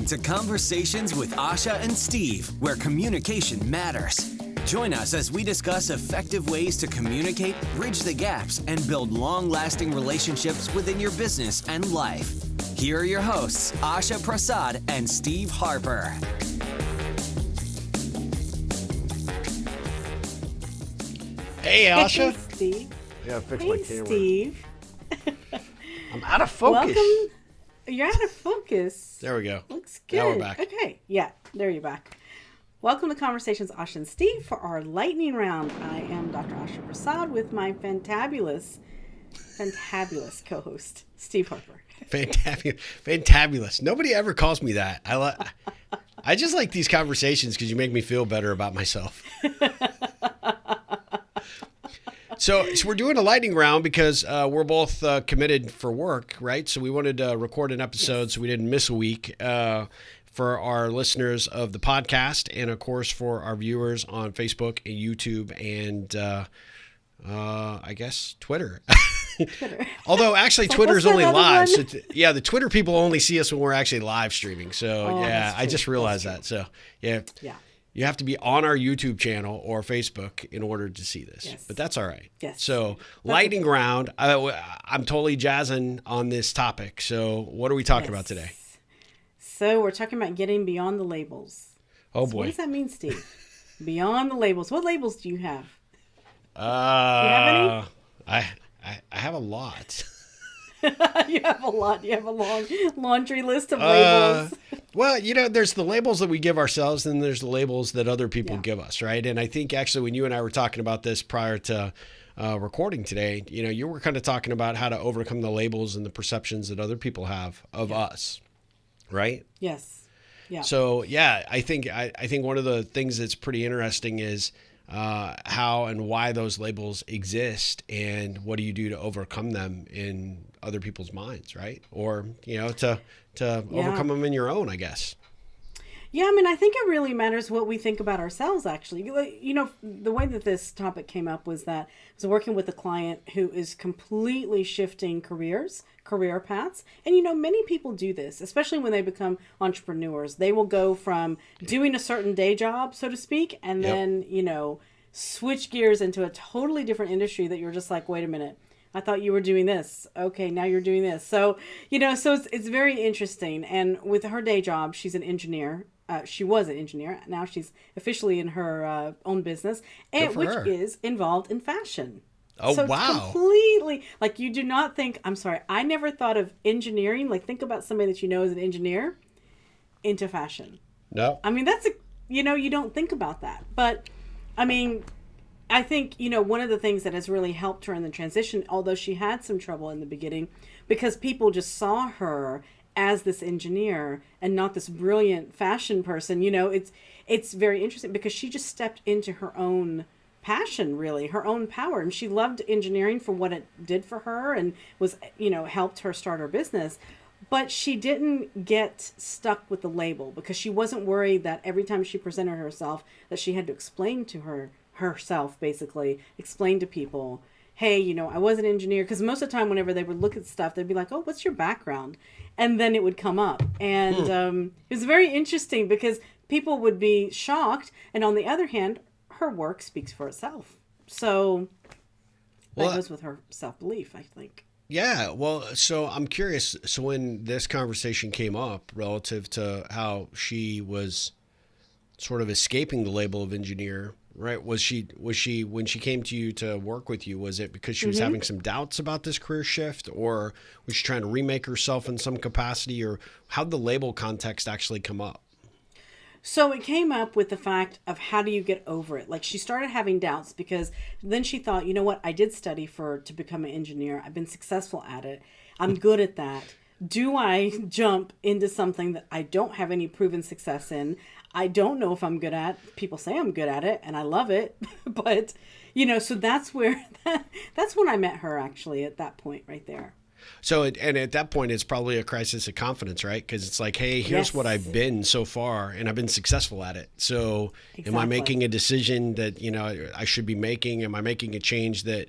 to Conversations with Asha and Steve, where communication matters. Join us as we discuss effective ways to communicate, bridge the gaps, and build long-lasting relationships within your business and life. Here are your hosts, Asha Prasad and Steve Harper. Hey, Asha. Hey, Steve. Yeah, fix hey, my camera. Steve. I'm out of focus. Welcome. You're out of focus. There we go. Looks good. Now we're back. Okay. Yeah, there you're back. Welcome to Conversations, Asha and Steve, for our lightning round. I am Dr. Asha Prasad with my fantabulous co-host, Steve Harper. Fantabulous. Nobody ever calls me that. I just like these conversations because you make me feel better about myself. So we're doing a lightning round because we're both committed for work, right? So we wanted to record an episode so we didn't miss a week for our listeners of the podcast and, of course, for our viewers on Facebook and YouTube and, I guess, Twitter. Although, actually, Twitter is only live. So the Twitter people only see us when we're actually live streaming. So, I just realized that. So, yeah. You have to be on our YouTube channel or Facebook in order to see this. Yes. But that's all right. Yes. So lightning round, I'm totally jazzing on this topic. So what are we talking about today? So we're talking about getting beyond the labels. Oh, So boy. what does that mean, Steve? Beyond the labels. What labels do you have? Do you have any? I have a lot. You have a lot. You have a long laundry list of labels. Well, there's the labels that we give ourselves and there's the labels that other people give us, right? And I think actually when you and I were talking about this prior to recording today, you were kind of talking about how to overcome the labels and the perceptions that other people have of us, right? Yes. Yeah. So, I think one of the things that's pretty interesting is how and why those labels exist and what do you do to overcome them in other people's minds, right? Or, to overcome them in your own, I guess. Yeah, I mean, I think it really matters what we think about ourselves, actually. The way that this topic came up was that I was working with a client who is completely shifting career paths. And, many people do this, especially when they become entrepreneurs. They will go from doing a certain day job, so to speak, and then, switch gears into a totally different industry that you're just like, wait a minute. I thought you were doing this. Okay, now you're doing this. So, so it's very interesting. And with her day job, she's an engineer. She was an engineer. Now she's officially in her own business, which is involved in fashion. Oh, so wow. It's completely, you do not think, I'm sorry, I never thought of engineering. Think about somebody that you know as an engineer into fashion. No. I mean, that's you don't think about that. But, I mean, I think, one of the things that has really helped her in the transition, although she had some trouble in the beginning, because people just saw her as this engineer and not this brilliant fashion person, it's very interesting because she just stepped into her own passion, really, her own power. And she loved engineering for what it did for her and was, helped her start her business. But she didn't get stuck with the label because she wasn't worried that every time she presented herself that she had to explain to herself, basically, explain to people, hey, I was an engineer. Because most of the time, whenever they would look at stuff, they'd be like, oh, what's your background? And then it would come up. And it was very interesting because people would be shocked. And on the other hand, her work speaks for itself. So that goes with her self-belief, I think. Yeah, well, so I'm curious. So when this conversation came up relative to how she was sort of escaping the label of engineer, right? Was she when she came to you to work with you, was it because she was having some doubts about this career shift, or was she trying to remake herself in some capacity, or how'd the label context actually come up? So it came up with the fact of how do you get over it? She started having doubts because then she thought, you know what? I did study to become an engineer. I've been successful at it. I'm good at that. Do I jump into something that I don't have any proven success in? I don't know if I'm good at. People say I'm good at it and I love it. But, so that's when I met her actually at that point right there. So, and at that point, it's probably a crisis of confidence, right? Because it's like, hey, here's what I've been so far, and I've been successful at it. So am I making a decision that, I should be making? Am I making a change that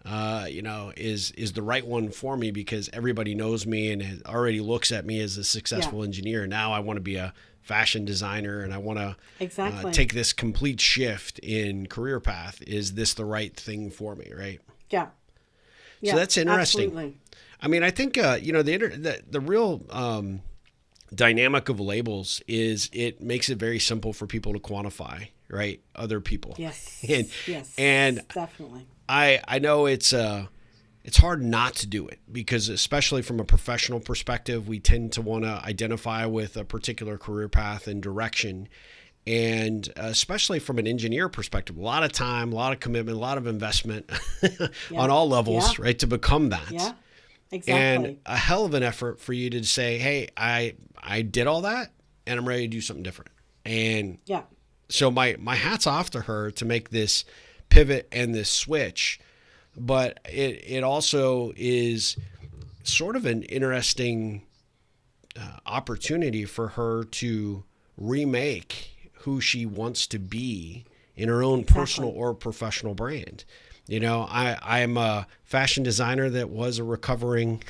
is the right one for me because everybody knows me and already looks at me as a successful engineer. Now I want to be a fashion designer and I want to take this complete shift in career path. Is this the right thing for me? Right. Yeah. So that's interesting. Absolutely. I mean, I think, the real dynamic of labels is it makes it very simple for people to quantify, right? Other people. Yes. And definitely. I know it's hard not to do it because especially from a professional perspective, we tend to want to identify with a particular career path and direction. And especially from an engineer perspective, a lot of time, a lot of commitment, a lot of investment on all levels, right, to become that. Yeah, exactly. And a hell of an effort for you to say, hey, I did all that and I'm ready to do something different. And so my hat's off to her to make this pivot and this switch. But it also is sort of an interesting opportunity for her to remake who she wants to be in her own personal or professional brand. I'm a fashion designer that was a recovering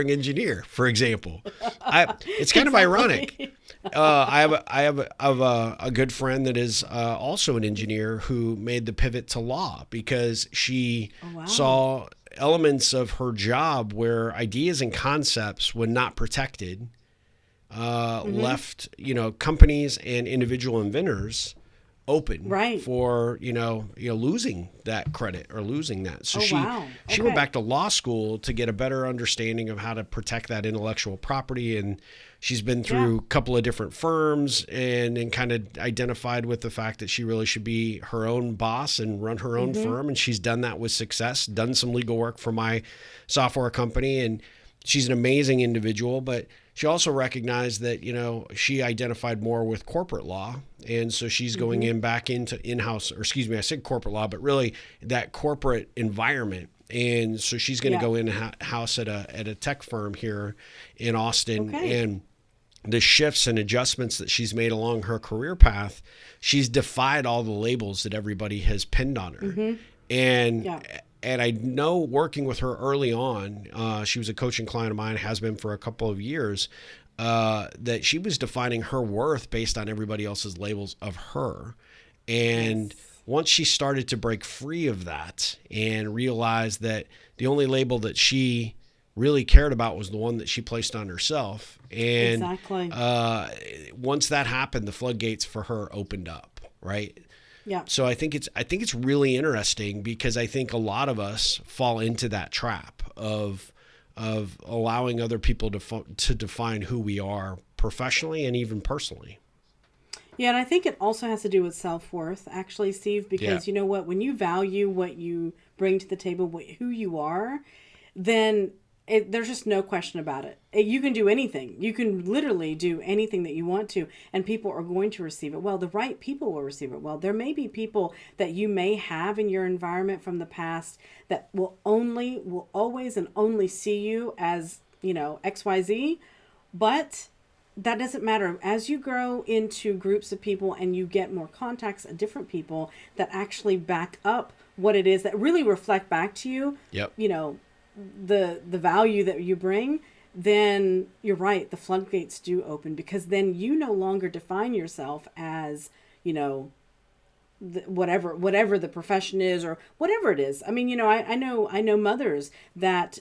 engineer, for example. It's kind of ironic. I have a good friend that is also an engineer who made the pivot to law because she saw elements of her job where ideas and concepts, when not protected, left companies and individual inventors open for losing that credit or losing that. So she went back to law school to get a better understanding of how to protect that intellectual property, and she's been through a couple of different firms and kind of identified with the fact that she really should be her own boss and run her own firm, and she's done that with success, done some legal work for my software company, and she's an amazing individual. But she also recognized that, she identified more with corporate law. And so she's going back into in-house, or excuse me, I said corporate law, but really that corporate environment. And so she's going to go in-house at a tech firm here in Austin. And the shifts and adjustments that she's made along her career path, she's defied all the labels that everybody has pinned on her. And I know working with her early on, she was a coaching client of mine, has been for a couple of years, that she was defining her worth based on everybody else's labels of her. And once she started to break free of that and realized that the only label that she really cared about was the one that she placed on herself. And once that happened, the floodgates for her opened up, right? Yeah. So I think it's really interesting because I think a lot of us fall into that trap of allowing other people to define who we are professionally and even personally. Yeah, and I think it also has to do with self-worth, actually, Steve, because you know what? When you value what you bring to the table, who you are, then there's just no question about it. You can do anything. You can literally do anything that you want to, and people are going to receive it well. The right people will receive it well. There may be people that you may have in your environment from the past that will always and only see you as, XYZ, but that doesn't matter. As you grow into groups of people and you get more contacts of different people that actually back up what it is, that really reflect back to you, the value that you bring, then you're right, the floodgates do open, because then you no longer define yourself as, whatever the profession is or whatever it is. I mean, I know mothers that,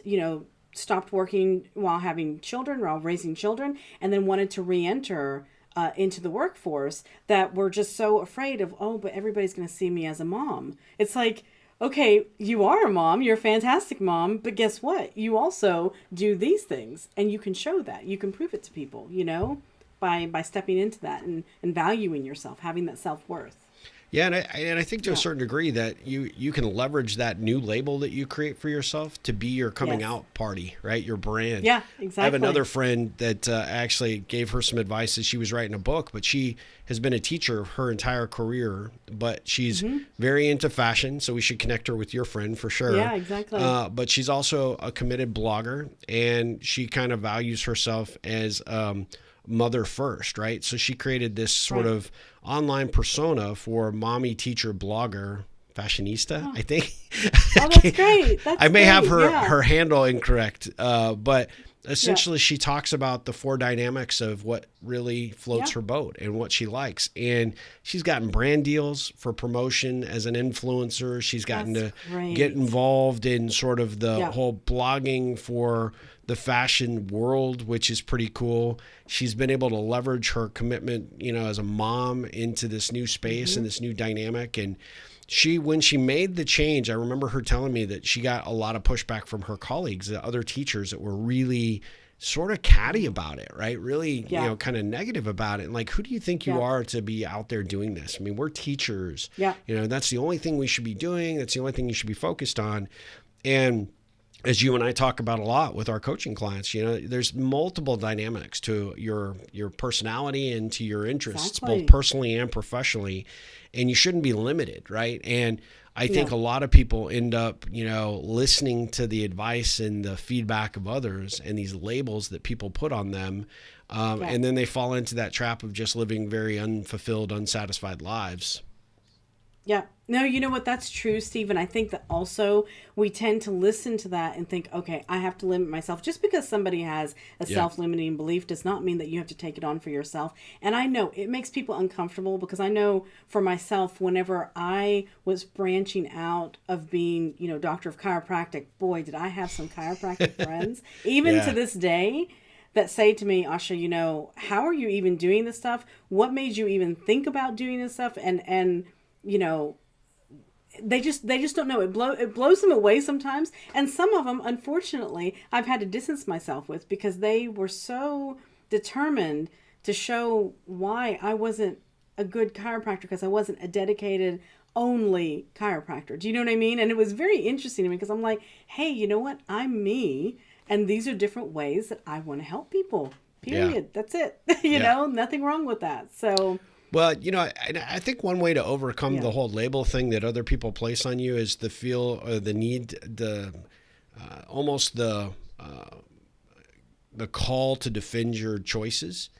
stopped working while having children, while raising children, and then wanted to re-enter into the workforce, that were just so afraid of, but everybody's going to see me as a mom. It's like, okay, you are a mom, you're a fantastic mom, but guess what? You also do these things, and you can show that. You can prove it to people, by stepping into that and valuing yourself, having that self-worth. Yeah, and I think to a certain degree that you can leverage that new label that you create for yourself to be your coming out party, right? Your brand. Yeah, exactly. I have another friend that actually gave her some advice as she was writing a book, but she has been a teacher her entire career, but she's very into fashion, so we should connect her with your friend for sure. Yeah, exactly. But she's also a committed blogger, and she kind of values herself as mother first, right? So she created this sort of online persona for mommy, teacher, blogger fashionista, I think. Oh, that's great. I may have great. her handle incorrect, but essentially she talks about the four dynamics of what really floats her boat and what she likes. And she's gotten brand deals for promotion as an influencer. She's gotten to get involved in sort of the whole blogging for the fashion world, which is pretty cool. She's been able to leverage her commitment, as a mom into this new space and this new dynamic. And when she made the change, I remember her telling me that she got a lot of pushback from her colleagues, the other teachers that were really sort of catty about it, right? Really, kind of negative about it. And like, who do you think you are to be out there doing this? I mean, we're teachers. That's the only thing we should be doing. That's the only thing you should be focused on. And as you and I talk about a lot with our coaching clients, there's multiple dynamics to your personality and to your interests, both personally and professionally, and you shouldn't be limited, right? And I think a lot of people end up, listening to the advice and the feedback of others and these labels that people put on them, and then they fall into that trap of just living very unfulfilled, unsatisfied lives. Yeah. No, you know what? That's true, Steve. And I think that also we tend to listen to that and think, okay, I have to limit myself. Just because somebody has a self-limiting belief does not mean that you have to take it on for yourself. And I know it makes people uncomfortable because I know for myself, whenever I was branching out of being, doctor of chiropractic, boy, did I have some chiropractic friends, even to this day, that say to me, Asha, how are you even doing this stuff? What made you even think about doing this stuff? And they just don't know. It blows them away sometimes. And some of them, unfortunately, I've had to distance myself with because they were so determined to show why I wasn't a good chiropractor, because I wasn't a dedicated only chiropractor. Do you know what I mean? And it was very interesting to me because I'm like, hey, you know what? I'm me. And these are different ways that I want to help people. Period. Yeah. That's it. Nothing wrong with that. So... Well, I think one way to overcome the whole label thing that other people place on you is the feel or the need, almost the call to defend your choices.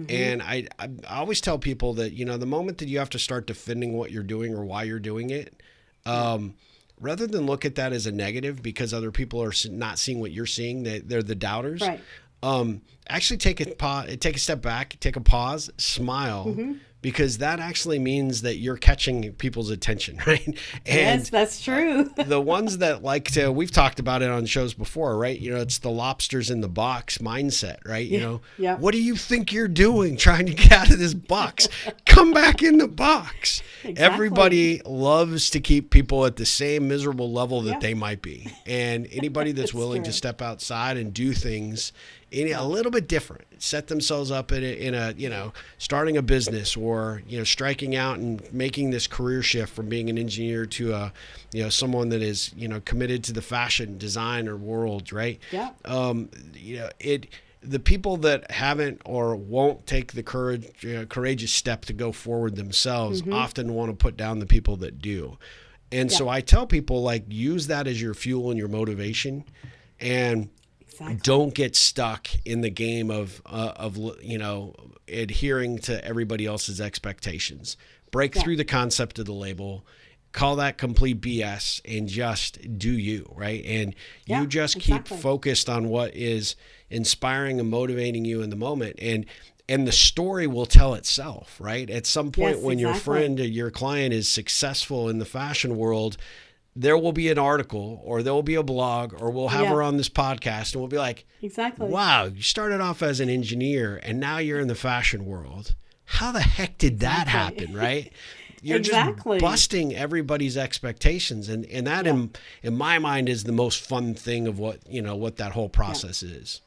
And I always tell people that, the moment that you have to start defending what you're doing or why you're doing it, rather than look at that as a negative because other people are not seeing what you're seeing, they're the doubters. Right. Actually take a step back, take a pause, smile, because that actually means that you're catching people's attention, right? And yes, that's true. The ones that we've talked about it on shows before, right? It's the lobsters in the box mindset, right? What do you think you're doing trying to get out of this box? Come back in the box. Exactly. Everybody loves to keep people at the same miserable level that they might be. And anybody that's willing to step outside and do things a little bit different, set themselves up in a starting a business or striking out and making this career shift from being an engineer to someone that is committed to the fashion designer world, right? The people that haven't or won't take the courageous step to go forward themselves often want to put down the people that do. And so I tell people, use that as your fuel and your motivation, and don't get stuck in the game of adhering to everybody else's expectations. Break through the concept of the label, call that complete BS, and just do you, right? And you just keep focused on what is inspiring and motivating you in the moment. And the story will tell itself, right? At some point when your friend or your client is successful in the fashion world, there will be an article or there will be a blog or we'll have her on this podcast and we'll be like, wow, you started off as an engineer and now you're in the fashion world. How the heck did that happen, right? You're just busting everybody's expectations. And that in my mind is the most fun thing of what that whole process is.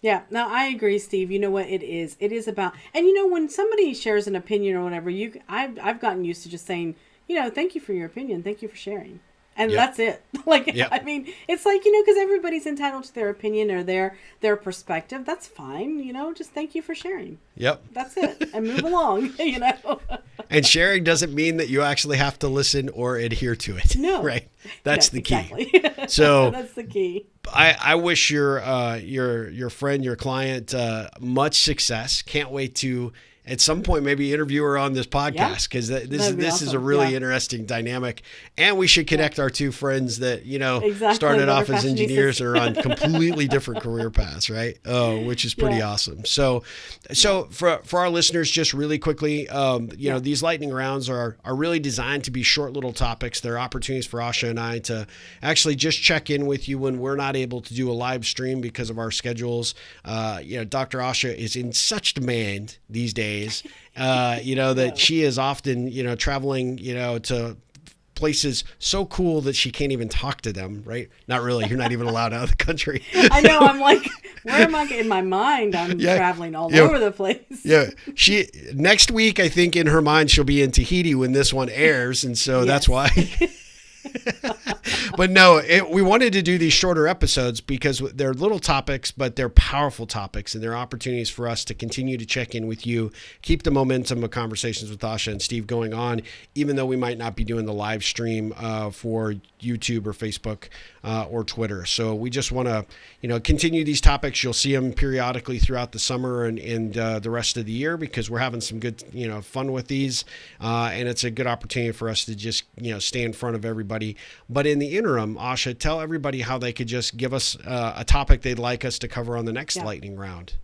Yeah, no, I agree, Steve. You know what it is? It is about, and when somebody shares an opinion or whatever, I've gotten used to just saying, thank you for your opinion. Thank you for sharing. And that's it. I mean, it's because everybody's entitled to their opinion or their perspective. That's fine. Just thank you for sharing. Yep. That's it. And move along, And sharing doesn't mean that you actually have to listen or adhere to it. No. Right. That's the key. Exactly. So that's the key. I wish your friend, your client, much success. Can't wait to at some point maybe interview her on this podcast, because this is a really interesting dynamic, and we should connect our two friends that started off as engineers and are on completely different career paths, right? Which is pretty awesome. So for our listeners, just really quickly, these lightning rounds are really designed to be short little topics. They're opportunities for Asha and I to actually just check in with you when we're not able to do a live stream because of our schedules. Dr. Asha is in such demand these days, that she is often, traveling, to places so cool that she can't even talk to them, right? Not really. You're not even allowed out of the country. I know. I'm like, where am I? In my mind, I'm traveling all over the place. Yeah. Next week, I think in her mind, she'll be in Tahiti when this one airs. And so that's why. But no, we wanted to do these shorter episodes because they're little topics, but they're powerful topics, and they're opportunities for us to continue to check in with you, keep the momentum of Conversations with Asha and Steve going on, even though we might not be doing the live stream for YouTube or Facebook or Twitter. So we just want to, continue these topics. You'll see them periodically throughout the summer and the rest of the year, because we're having some good, fun with these. And it's a good opportunity for us to just, stay in front of everybody. But in the interim, Asha, tell everybody how they could just give us a topic they'd like us to cover on the next lightning round.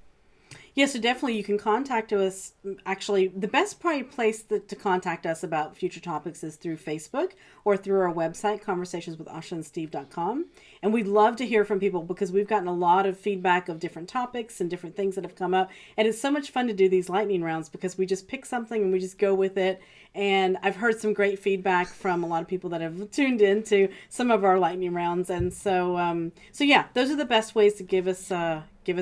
Yeah, so definitely you can contact us. Actually, the best probably place to contact us about future topics is through Facebook or through our website, conversationswithashaandsteve.com. And we'd love to hear from people, because we've gotten a lot of feedback of different topics and different things that have come up. And it's so much fun to do these lightning rounds, because we just pick something and we just go with it. And I've heard some great feedback from a lot of people that have tuned into some of our lightning rounds. And so those are the best ways to give us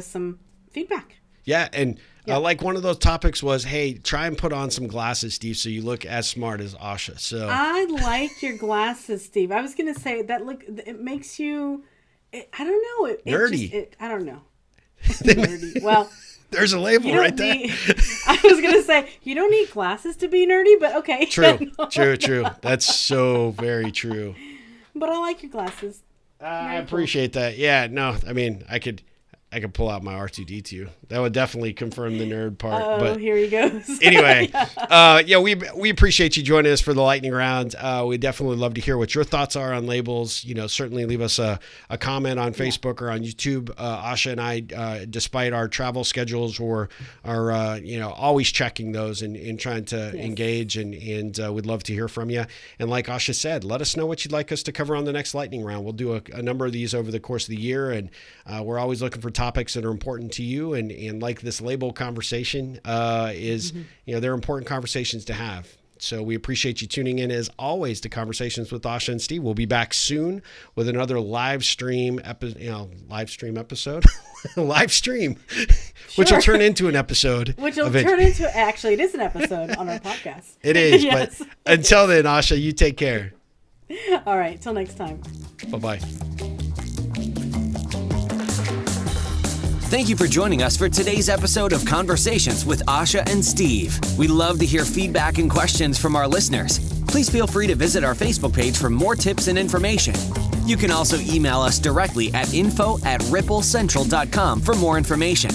some feedback. Yeah, and like one of those topics was, hey, try and put on some glasses, Steve, so you look as smart as Asha. So I like your glasses, Steve. I was going to say that it makes you, I don't know. Nerdy. I don't know. Nerdy. Well, there's a label right there. I was going to say, you don't need glasses to be nerdy, but okay. True. That's so very true. But I like your glasses. I appreciate that. Yeah, no, I mean, I could pull out my R2D2. That would definitely confirm the nerd part. But here he goes. Anyway, we appreciate you joining us for the lightning round. We definitely love to hear what your thoughts are on labels. Certainly leave us a comment on Facebook or on YouTube. Asha and I, despite our travel schedules, are always checking those and trying to engage, and we'd love to hear from you. And like Asha said, let us know what you'd like us to cover on the next lightning round. We'll do a number of these over the course of the year, and we're always looking for topics that are important to you, and like this label conversation they're important conversations to have. So we appreciate you tuning in, as always, to Conversations with Asha and Steve. We'll be back soon with another live stream episode, which will turn into an episode. Actually, it is an episode on our podcast. It is, yes. But until then, Asha, you take care. All right, till next time. Bye-bye. Thank you for joining us for today's episode of Conversations with Asha and Steve. We love to hear feedback and questions from our listeners. Please feel free to visit our Facebook page for more tips and information. You can also email us directly at info@ripplecentral.com for more information.